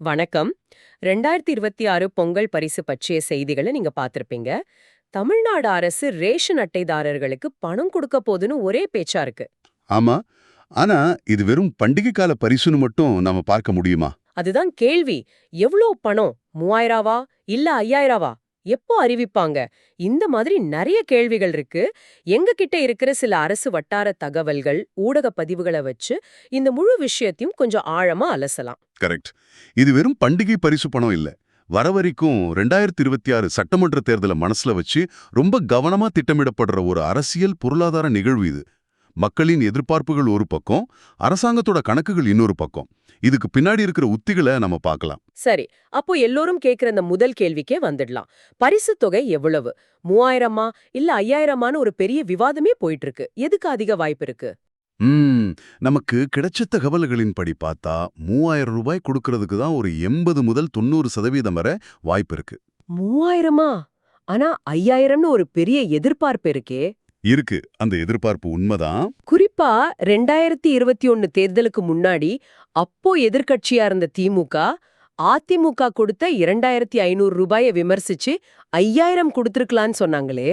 வணக்கம். 2026 பொங்கல் பரிசு பற்றிய செய்திகளை நீங்க பார்த்திருப்பீங்க. தமிழ்நாடு அரசு ரேஷன் அட்டைதாரர்களுக்கு பணம் கொடுக்க போதுன்னு ஒரே பேச்சா இருக்கு. ஆமா. ஆனா இது வெறும் பண்டிகை கால பரிசுன்னு மட்டும் நாம பார்க்க முடியுமா? அதுதான் கேள்வி. எவ்ளோ பணம்? 3000வா இல்ல 5000வா? எப்போ அறிவிப்பாங்க? இந்த மாதிரி நிறைய கேள்விகள் இருக்கு. எங்க கிட்ட இருக்கிற சில அரசு வட்டார தகவல்கள், ஊடக பதிவுகளை வச்சு இந்த முழு விஷயத்தையும் கொஞ்சம் ஆழமா அலசலாம். கரெக்ட். இது வெறும் பண்டிகை பரிசு பணம் இல்ல. வரவரைக்கும் 2026 சட்டமன்ற தேர்தலை மனசுல வச்சு ரொம்ப கவனமா திட்டமிடப்படுற ஒரு அரசியல் பொருளாதார நிகழ்வு இது. மக்களின் எதிர்பார்ப்புகள் ஒரு பக்கம், அரசாங்கத்தோட கணக்குகள் இன்னொரு பக்கம். இதுக்கு பின்னாடி இருக்கிற உத்திகளை நம்ம பார்க்கலாம். சரி, அப்போ எல்லோரும் கேக்குற அந்த முதல் கேள்விக்கே வந்துடலாம். பரிசு தொகை எவ்வளவு? 3000மா இல்ல 5000மான்னு ஒரு பெரிய விவாதமே போயிட்டு இருக்கு. எதுக்கு அதிக வாய்ப்பு இருக்கு? ம் நமக்கு கிடைச்ச தகவல்களின்படி பார்த்தா 3000 ரூபாய் கொடுக்கறதுக்கு தான் ஒரு 80 முதல் 90% வரை வாய்ப்பு இருக்கு. 3000மா? ஆனா 5000ன்னு ஒரு பெரிய எதிர்பார்ப்பு இருக்கே. இருக்கு. அந்த எதிர்பார்ப்பு உண்மைதான். குறிப்பா 2021 தேர்தலுக்கு முன்னாடி அப்போ எதிர்க்கட்சியா இருந்த திமுக, அதிமுக கொடுத்த 2500 ரூபாய விமர்சிச்சு 5000 கொடுத்திருக்கலான்னு சொன்னாங்களே.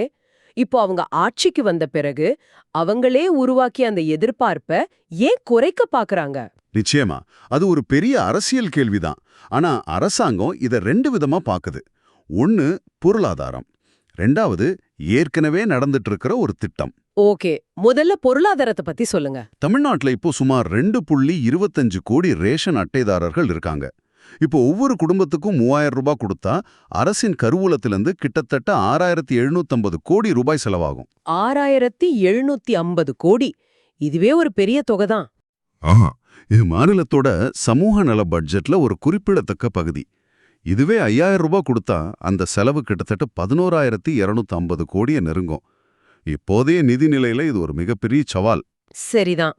இப்போ அவங்க ஆட்சிக்கு வந்த பிறகு அவங்களே உருவாக்கிய அந்த எதிர்பார்ப்ப ஏன் குறைக்க பாக்குறாங்க? நிச்சயமா. அது ஒரு பெரிய அரசியல் கேள்விதான். ஆனா அரசாங்கம் இத 2 விதமா பாக்குது. ஒன்னு பொருளாதாரம். 2வது ஏற்கனவே நடந்துட்டு இருக்கிற ஒரு திட்டம். ஓகே, முதல்ல பொருளாதாரத்தை பத்தி சொல்லுங்க. தமிழ்நாட்டுல இப்போ சுமார் 2.25 கோடி ரேஷன் அட்டைதாரர்கள் இருக்காங்க. இப்போ ஒவ்வொரு குடும்பத்துக்கும் 3000 ரூபாய் கொடுத்தா அரசின் கருவூலத்திலிருந்து கிட்டத்தட்ட 6750 கோடி ரூபாய் செலவாகும். 6750 கோடி. இதுவே ஒரு பெரிய தொகை தான். ஆஹா, இது மாநிலத்தோட சமூக நல பட்ஜெட்ல ஒரு குறிப்பிடத்தக்க பகுதி. இதுவே 5000 ரூபாய் கொடுத்தா அந்த செலவு கிட்டத்தட்ட 11,250 கோடியை நெருங்கும். இப்போதைய நிதி நிலையில இது ஒரு மிகப்பெரிய சவால். சரிதான்.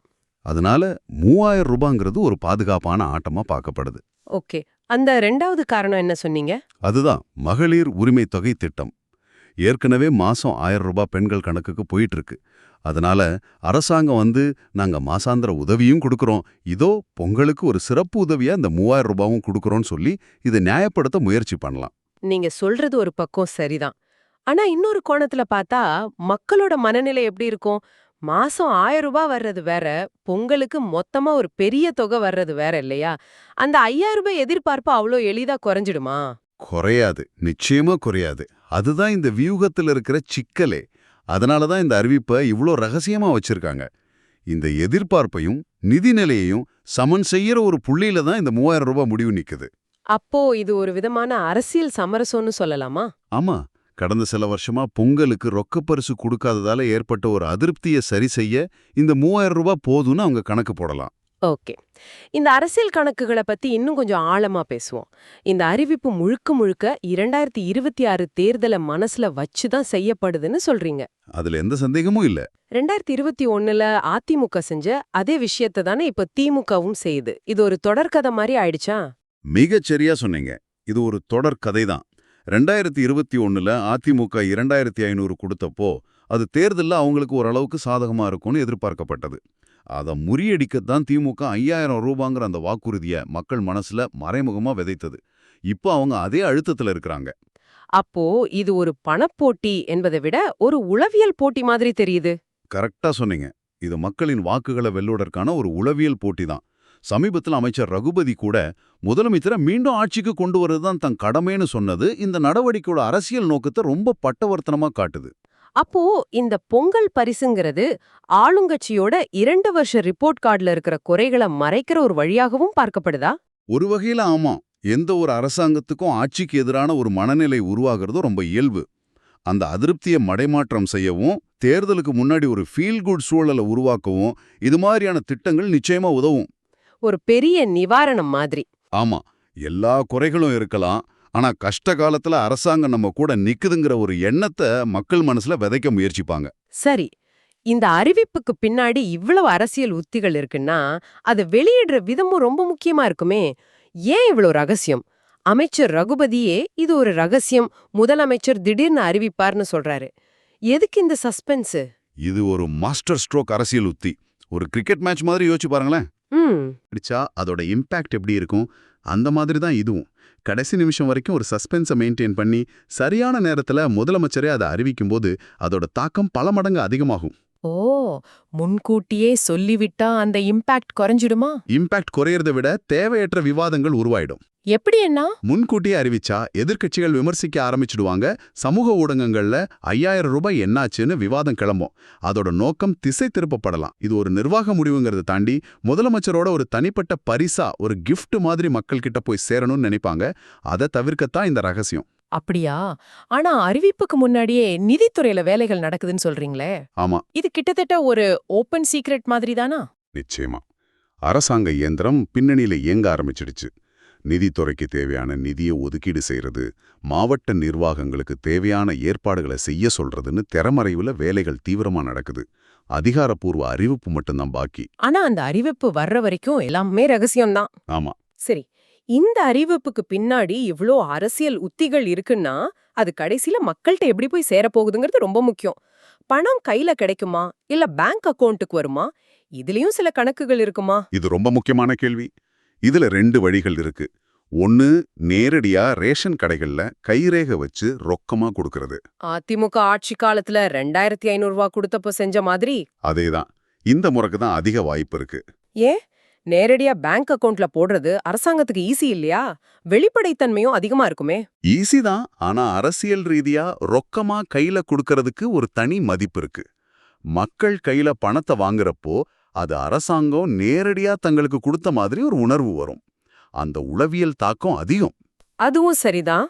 அதனால 3000 ரூபாங்கிறது ஒரு பாதுகாப்பான ஆட்டமா பார்க்கப்படுது. ஓகே, அந்த ரெண்டாவது காரணம் என்ன சொன்னீங்க? அதுதான் மகளிர் உரிமை தொகை திட்டம். ஏற்கனவே மாசம் 1000 ரூபாய் பெண்கள் கணக்குக்கு போயிட்டு இருக்கு. அதனால அரசாங்கம் நாங்க மாசாந்திர உதவியும் கொடுக்கறோம், இதோ பொங்கலுக்கு ஒரு சிறப்பு உதவியா இந்த 3000 ரூபாயும் கொடுக்கறோம்னு சொல்லி இதை நியாயப்படுத்த முயற்சி பண்ணலாம். நீங்க சொல்றது ஒரு பக்கம் சரிதான். ஆனா இன்னொரு கோணத்துல பார்த்தா மக்களோட மனநிலை எப்படி இருக்கும்? மாசம் 1000 ரூபாய் வர்றது வேற, பொங்கலுக்கு மொத்தமா ஒரு பெரிய தொகை வர்றது வேற இல்லையா? அந்த 5000 ரூபாய் எதிர்பார்ப்பு அவ்வளோ எளிதா குறைஞ்சிடுமா? குறையாது, நிச்சயமா குறையாது. அதுதான் இந்த வியூகத்துல இருக்கிற சிக்கலே. அதனால தான் இந்த அறிவிப்பை இவ்ளோ ரகசியமா வச்சிருக்காங்க. இந்த எதிர்பார்ப்பையும் நிதி நிலையையும் சமன் செய்யற ஒரு புள்ளியில தான் இந்த 3000 ரூபாய் முடிவு நிக்குது. அப்போ இது ஒரு விதமான அரசியல் சமரசம்னு சொல்லலாமா? ஆமா, கடந்த சில வருஷமா பொங்கலுக்கு ரொக்கப்பரிசு கொடுக்காததால ஏற்பட்ட ஒரு அதிருப்தியை சரி செய்ய இந்த 3000 ரூபாய் போதும்னு அவங்க கணக்கு போடலாம். ஓகே. இந்த அரசியல் கணக்குகளை பத்தி இன்னும் கொஞ்சம் ஆழமா பேசுவோம். இந்த அறிவிப்பு முழுக்க முழுக்க 2026 தேர்தலை மனசுல வச்சு தான் செய்யப்படுதுன்னு சொல்றீங்க. அதுல எந்த சந்தேகமும் இல்ல. 2021ல அதிமுக செஞ்ச அதே விஷயத்தை தானே இப்ப திமுகவும் செய்யுது. இது ஒரு தொடர்கதை மாதிரி ஆயிடுச்சா? மிகச் சரியா சொன்னீங்க. இது ஒரு தொடர் கதை தான். 2021ல அதிமுக 2500 கொடுத்தப்போ அது தேர்தல்ல அவங்களுக்கு ஓரளவுக்கு சாதகமா இருக்கும்னு எதிர்பார்க்கப்பட்டது. அதை முறியடிக்கத்தான் திமுக 5000 ரூபாங்கிற அந்த வாக்குறுதியை மக்கள் மனசுல மறைமுகமா விதைத்தது. இப்போ அவங்க அதே அழுத்தத்துல இருக்கிறாங்க. அப்போ இது ஒரு பணப்போட்டி என்பதை விட ஒரு உளவியல் போட்டி மாதிரி தெரியுது. கரெக்டா சொன்னீங்க. இது மக்களின் வாக்குகளை வெல்லுவதற்கான ஒரு உளவியல் போட்டி தான். சமீபத்தில் அமைச்சர் ரகுபதி கூட முதலமைச்சரை மீண்டும் ஆட்சிக்கு கொண்டு வரதுதான் தன் கடமைன்னு சொன்னது இந்த நடவடிக்கையோட அரசியல் நோக்கத்தை ரொம்ப பட்டவர்த்தனமா காட்டுது. அப்போ இந்த பொங்கல் பரிசுங்கிறது ஆளுங்கட்சியோட 2 வருஷ ரிப்போர்ட் கார்டுல இருக்கிற குறைகளை மறைக்கிற ஒரு வழியாகவும் பார்க்கப்படுதா? ஒரு வகையில ஆமா. எந்த ஒரு அரசாங்கத்துக்கும் ஆட்சிக்கு எதிரான ஒரு மனநிலை உருவாகிறது ரொம்ப இயல்பு. அந்த அதிருப்தியை மடைமாற்றம் செய்யவும், தேர்தலுக்கு முன்னாடி ஒரு ஃபீல் குட் சூழலை உருவாக்கவும் இது மாதிரியான திட்டங்கள் நிச்சயமா உதவும். ஒரு பெரிய நிவாரணம் மாதிரி. ஆமா, எல்லா குறைகளும் இருக்கலாம். ஆனா கஷ்ட காலத்துல அரசாங்கம் நம்ம கூட நிக்குதுங்கிற ஒரு எண்ணத்தை மக்கள் மனசுல விதைக்க முயற்சிப்பாங்க. சரி, இந்த அறிவிப்புக்கு பின்னாடி இவ்வளவு அரசியல் உத்திகள் இருக்குன்னா அது வெளியிடுற விதமும் ரொம்ப முக்கியமா இருக்குமே. ஏன் இவ்வளவு ரகசியம்? அமைச்சர் ரகுபதியே இது ஒரு ரகசியம், முதலமைச்சர் திடீர்னு அறிவிப்பார்னு சொல்றாரு. எதுக்கு இந்த சஸ்பென்ஸ்? இது ஒரு மாஸ்டர் ஸ்ட்ரோக் அரசியல் உத்தி. ஒரு கிரிக்கெட் மேட்ச் மாதிரி யோசிச்சு பாருங்களேன். ம் அடிச்சா அதோட இம்பாக்ட் எப்படி இருக்கும், அந்த மாதிரி தான் இதுவும். கடைசி நிமிஷம் வரைக்கும் ஒரு சஸ்பென்ஸை மெயின்டைன் பண்ணி சரியான நேரத்துல முதலமைச்சரே அதை அறிவிக்கும்போது அதோட தாக்கம் பல மடங்கு அதிகமாகும். ஓ, முன்கூட்டியே சொல்லிவிட்டா அந்த இம்பாக்ட் குறைஞ்சிடுமா? இம்பாக்ட் குறையறதை விட தேவையற்ற விவாதங்கள் உருவாயிடும். எப்படி என்ன? முன்கூட்டியே அறிவிச்சா எதிர்க்கட்சிகள் விமர்சிக்க ஆரம்பிச்சிடுவாங்க. சமூக ஊடகங்கள்ல 5000 ரூபாய் என்னாச்சுன்னு விவாதம் கிளம்பும். அதோட நோக்கம் திசை திருப்பப்படலாம். இது ஒரு நிர்வாக முடிவுங்கிறத தாண்டி முதலமைச்சரோட ஒரு தனிப்பட்ட பரிசா, ஒரு கிஃப்ட் மாதிரி மக்கள் கிட்ட போய் சேரணும்னு நினைப்பாங்க. அதை தவிர்க்கத்தான் இந்த ரகசியம். அப்படியா? ஆனா அறிவிப்புக்கு முன்னாடியே நிதித்துறையில வேலைகள் நடக்குதுன்னு சொல்றீங்களே, ஆமா, இது கிட்டத்தட்ட ஒரு ஓபன் சீக்ரெட் மாதிரி தானா? நிச்சயமா. அரசாங்க இயந்திரம் பின்னணியில இயங்க ஆரம்பிச்சிடுச்சு. நிதித்துறைக்கு தேவையான நிதியை ஒதுக்கீடு செய்யறது, மாவட்ட நிர்வாகங்களுக்கு தேவையான ஏற்பாடுகளை செய்ய சொல்றதுன்னு திறமறைவுல வேலைகள் தீவிரமா நடக்குது. அதிகாரப்பூர்வ அறிவிப்பு மட்டும்தான் பாக்கி. ஆனா அந்த அறிவிப்பு வர்ற வரைக்கும் எல்லாமே ரகசியம்தான். ஆமா, சரி, இந்த அறிவிப்புக்கு பின்னாடி இவ்ளோ அரசியல் உத்திகள் இருக்குன்னா அது கடைசியில மக்கள்கிட்ட எப்படி போய் சேரப்போகுதுங்கிறது ரொம்ப முக்கியம். பணம் கையில கிடைக்குமா இல்ல பேங்க் அக்கவுண்ட்டுக்கு வருமா? இதுலயும் சில கணக்குகள் இருக்குமா? இது ரொம்ப முக்கியமான கேள்வி. இதுல 2 வழிகள் இருக்கு. ஒன்னு, நேரடியா ரேஷன் கடைகள்ல கைரேகை வச்சு ரொக்கமா கொடுக்கறது. அதிமுக ஆட்சி காலத்துல 2500 ரூபாய் கொடுத்தப்போ செஞ்ச மாதிரி? அதேதான். இந்த முறைக்கு தான் அதிக வாய்ப்பு இருக்கு. ஏன் நேரடியா பேங்க் அக்கவுண்ட்ல போடுறது அரசாங்கத்துக்கு ஈஸி இல்லையா? வெளிப்படைத்தன்மையும் அதிகமா இருக்குமே. ஈஸி தான். ஆனா அரசியல் ரீதியா ரொக்கமா கையில கொடுக்கறதுக்கு ஒரு தனி மதிப்பு இருக்கு. மக்கள் கையில பணத்தை வாங்குறப்போ அது அரசாங்கம் நேரடியா தங்களுக்கு கொடுத்த மாதிரி ஒரு உணர்வு வரும். அந்த உளவியல் தாக்கம் அதிகம். அதுவும் சரிதான்.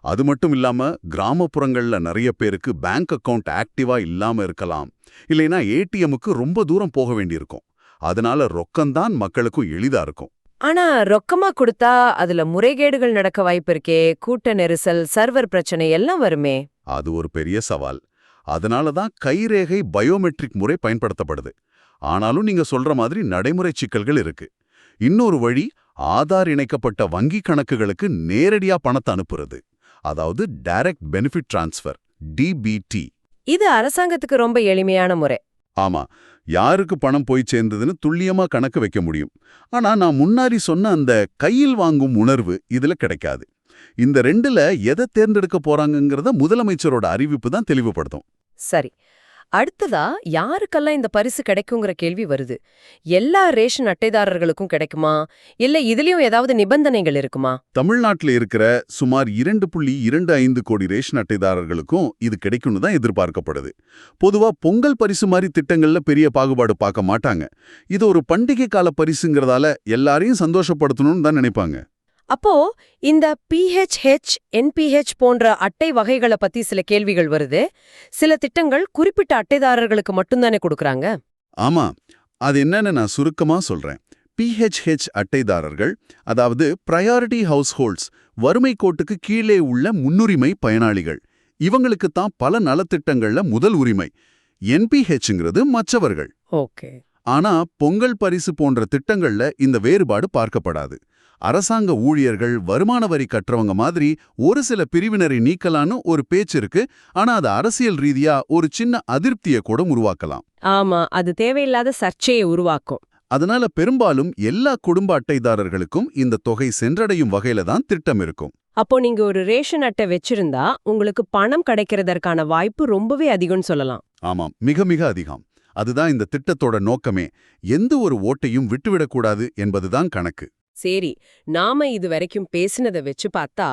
அது மட்டும் இல்லாம கிராமப்புறங்கள்ல நிறைய பேருக்கு பேங்க் அக்கவுண்ட் ஆக்டிவா இல்லாம இருக்கலாம். இல்லைனா ஏடிஎம்முக்கு ரொம்ப தூரம் போக வேண்டியிருக்கும். அதனால ரொக்கம்தான் மக்களுக்கும் எளிதா இருக்கும். ஆனா ரொக்கமா கொடுத்தா அதுல முறைகேடுகள் நடக்க வாய்ப்பு இருக்கே. கூட்ட நெரிசல், சர்வர் பிரச்சனை எல்லாம் வருமே. அது ஒரு பெரிய சவால். அதனால தான் கைரேகை பயோமெட்ரிக் முறை பயன்படுத்தப்படுது. ஆனாலும் நீங்க சொல்ற மாதிரி நடைமுறை சிக்கல்கள் இருக்கு. இன்னொரு வழி, ஆதார் இணைக்கப்பட்ட வங்கி கணக்குகளுக்கு நேரடியா பணத்தை அனுப்புறது. அதாவது டைரக்ட் பெனிஃபிட் டிரான்ஸ்ஃபர், டிபிடி. இது அரசாங்கத்துக்கு ரொம்ப எளிமையான முறை. ஆமா, யாருக்கு பணம் போய் சேர்ந்ததுன்னு துல்லியமா கணக்கு வைக்க முடியும். ஆனா நான் முன்னாடி சொன்ன அந்த கையில் வாங்கும் உணர்வு இதுல கிடைக்காது. இந்த 2ல எதை தேர்ந்தெடுக்க போறாங்கங்கிறத முதலமைச்சரோட அறிவிப்பு தான் தெளிவுபடுத்தும். சரி, அடுத்ததா யாருக்கெல்லாம் இந்த பரிசு கிடைக்குங்கிற கேள்வி வருது. எல்லா ரேஷன் அட்டைதாரர்களுக்கும் கிடைக்குமா இல்ல இதுலயும் ஏதாவது நிபந்தனைகள் இருக்குமா? தமிழ்நாட்டில் இருக்கிற சுமார் 2.25 கோடி ரேஷன் அட்டைதாரர்களுக்கும் இது கிடைக்கும்னு தான் எதிர்பார்க்கப்படுது. பொதுவா பொங்கல் பரிசு மாதிரி திட்டங்கள்ல பெரிய பாகுபாடு பார்க்க மாட்டாங்க. இது ஒரு பண்டிகை கால பரிசுங்கிறதால எல்லாரையும் சந்தோஷப்படுத்தணும்னு தான் நினைப்பாங்க. அப்போ இந்த PHH, NPH போன்ற அட்டை வகைகளை பத்தி சில கேள்விகள் வருது. சில திட்டங்கள் குறிப்பிட்ட அட்டைதாரர்களுக்கு மட்டும்தானே கொடுக்கறாங்க. ஆமா, அது என்னன்னு நான் சுருக்கமா சொல்றேன். PHH அட்டைதாரர்கள், அதாவது பிரையாரிட்டி ஹவுஸ்ஹோல்ட்ஸ், வறுமை கோட்டுக்கு கீழே உள்ள முன்னுரிமை பயனாளிகள். இவங்களுக்கு தான் பல நலத்திட்டங்கள்ல முதல் உரிமை. NPHங்கிறது மற்றவர்கள். ஓகே. ஆனா பொங்கல் பரிசு போன்ற திட்டங்கள்ல இந்த வேறுபாடு பார்க்கப்படாது. அரசாங்க ஊழியர்கள், வருமான வரி கட்டுறவங்க மாதிரி ஒரு சில பிரிவினரை நீக்கலான்னு ஒரு பேச்சு இருக்கு. ஆனா அது அரசியல் ரீதியா ஒரு சின்ன அதிருப்தியை கூட உருவாக்கலாம். ஆமா, அது தேவையில்லாத சர்ச்சையை உருவாக்கும். அதனால பெரும்பாலும் எல்லா குடும்ப அட்டைதாரர்களுக்கும் இந்த தொகை சென்றடையும் வகையில தான் திட்டம் இருக்கும். அப்போ நீங்க ஒரு ரேஷன் அட்டை வச்சிருந்தா உங்களுக்கு பணம் கிடைக்கிறதற்கான வாய்ப்பு ரொம்பவே அதிகம்னு சொல்லலாம். ஆமாம், மிக மிக அதிகம். அதுதான் இந்த திட்டத்தோட நோக்கமே. எந்த ஒரு ஓட்டையும் விட்டுவிடக்கூடாது என்பதுதான் கணக்கு. சரி, நாம இது வரைக்கும் பேசினதை வச்சு பார்த்தா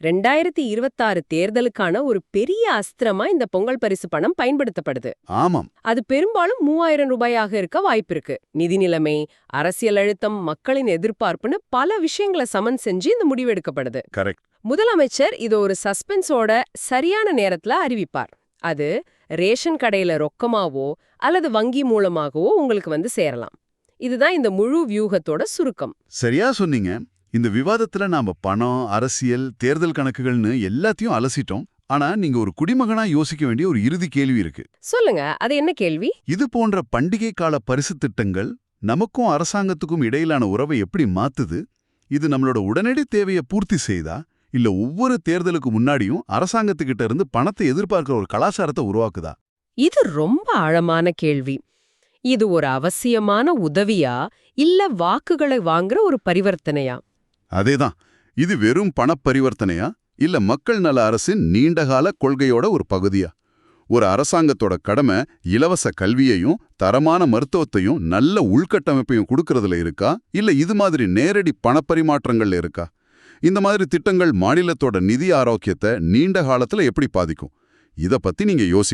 2026 தேர்தலுக்கான ஒரு பெரிய அஸ்திரமா இந்த பொங்கல் பரிசு பணம் பயன்படுத்தப்படுது. ஆமாம், அது பெரும்பாலும் 3000 ரூபாயாக இருக்க வாய்ப்பிருக்கு. நிதி நிலைமை, அரசியல் அழுத்தம், மக்களின் எதிர்பார்ப்புன்னு பல விஷயங்களை சமன் செஞ்சு இந்த முடிவு எடுக்கப்படுது. கரெக்ட். முதலமைச்சர் இது ஒரு சஸ்பென்ஸோட சரியான நேரத்துல அறிவிப்பார். அது ரேஷன் கடையில ரொக்கமாவோ அல்லது வங்கி மூலமாகவோ உங்களுக்கு வந்து சேரலாம். இதுதான் இந்த முழு வியூகத்தோட சுருக்கம். சரியா சொன்னீங்க. இந்த விவாதத்துல நாம பணம், அரசியல், தேர்தல் கணக்குகள்னு எல்லாத்தையும் அலசிட்டோம். ஆனா நீங்க ஒரு குடிமகனா யோசிக்க வேண்டிய ஒரு இறுதி கேள்வி இருக்கு. சொல்லுங்க, அது என்ன கேள்வி? இது போன்ற பண்டிகை கால பரிசு திட்டங்கள் நமக்கும் அரசாங்கத்துக்கும் இடையிலான உறவை எப்படி மாத்துது? இது நம்மளோட உடனடி தேவையை பூர்த்தி செய்தா, இல்ல ஒவ்வொரு தேர்தலுக்கு முன்னாடியும் அரசாங்கத்துக்கிட்ட இருந்து பணத்தை எதிர்பார்க்கிற ஒரு கலாச்சாரத்தை உருவாக்குதா? இது ரொம்ப ஆழமான கேள்வி. இது ஒரு அவசியமான உதவியா இல்ல வாக்குகளை வாங்குற ஒரு பரிவர்த்தனையா? அதேதான். இது வெறும் பணப்பரிவர்த்தனையா இல்ல மக்கள் நல அரசின் நீண்டகால கொள்கையோட ஒரு பகுதியா? ஒரு அரசாங்கத்தோட கடமை இலவச கல்வியையும் தரமான மருத்துவத்தையும் நல்ல உள்கட்டமைப்பையும் கொடுக்கறதுல இருக்கா இல்ல இது மாதிரி நேரடி பணப்பரிமாற்றங்கள்ல இருக்கா? இந்த மாதிரி திட்டங்கள் மாநிலத்தோட நிதி ஆரோக்கியத்தை நீண்ட காலத்துல எப்படி பாதிக்கும்? இத பத்தி நீங்க யோசிக்கணும்.